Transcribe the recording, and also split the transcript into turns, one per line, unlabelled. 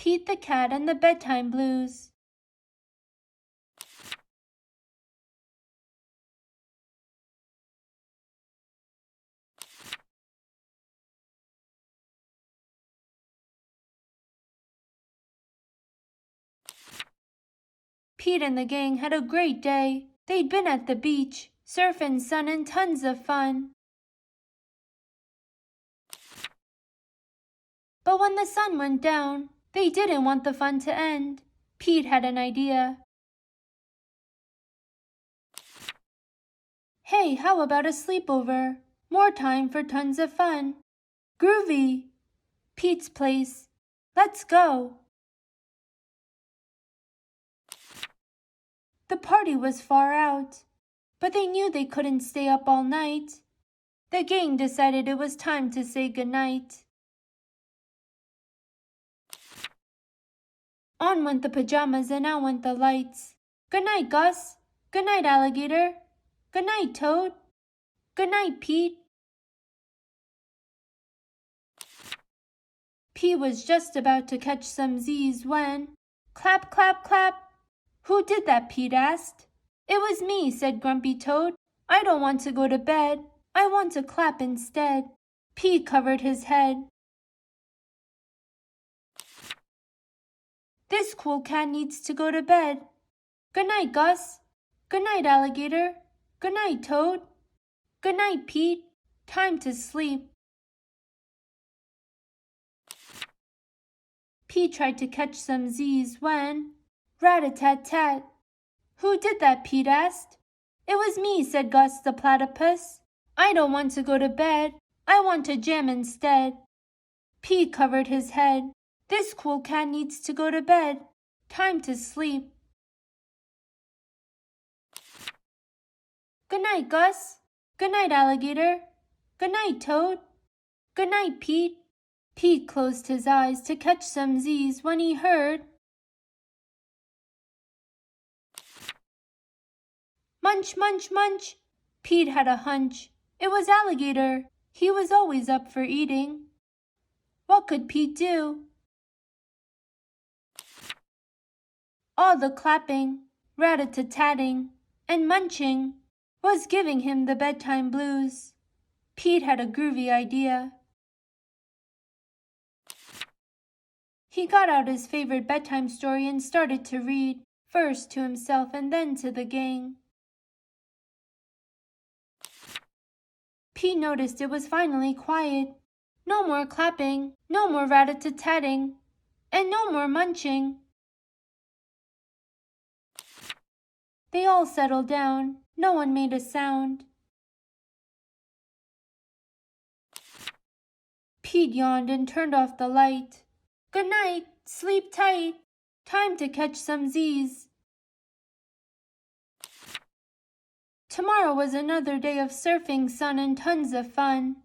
Pete the Cat and the Bedtime Blues. Pete and the gang had a great day. They'd been at the beach, surfing, sun, and tons of fun. But when the sun went down, they didn't want the fun to end. Pete had an idea. Hey, how about a sleepover? More time for tons of fun. Groovy! Pete's place. Let's go! The party was far out, but they knew they couldn't stay up all night. The gang decided it was time to say goodnight. On went the pajamas and out went the lights. Good night, Gus. Good night, Alligator. Good night, Toad. Good night, Pete. Pete was just about to catch some Z's when, clap, clap, clap. Who did that? Pete asked. It was me, said Grumpy Toad. I don't want to go to bed. I want to clap instead. Pete covered his head. This cool cat needs to go to bed. Good night, Gus. Good night, Alligator. Good night, Toad. Good night, Pete. Time to sleep. Pete tried to catch some Z's when, rat-a-tat-tat. Who did that? Pete asked. It was me, said Gus the platypus. I don't want to go to bed. I want to jam instead. Pete covered his head. This cool cat needs to go to bed. Time to sleep. Good night, Gus. Good night, Alligator. Good night, Toad. Good night, Pete. Pete closed his eyes to catch some Z's when he heard, munch, munch, munch. Pete had a hunch. It was Alligator. He was always up for eating. What could Pete do? All the clapping, rat-a-tat-tatting, and munching was giving him the bedtime blues. Pete had a groovy idea. He got out his favorite bedtime story and started to read, first to himself and then to the gang. Pete noticed it was finally quiet. No more clapping, no more rat-a-tat-tatting, and no more munching. They all settled down. No one made a sound. Pete yawned and turned off the light. Good night, sleep tight. Time to catch some Z's. Tomorrow was another day of surfing, sun, and tons of fun.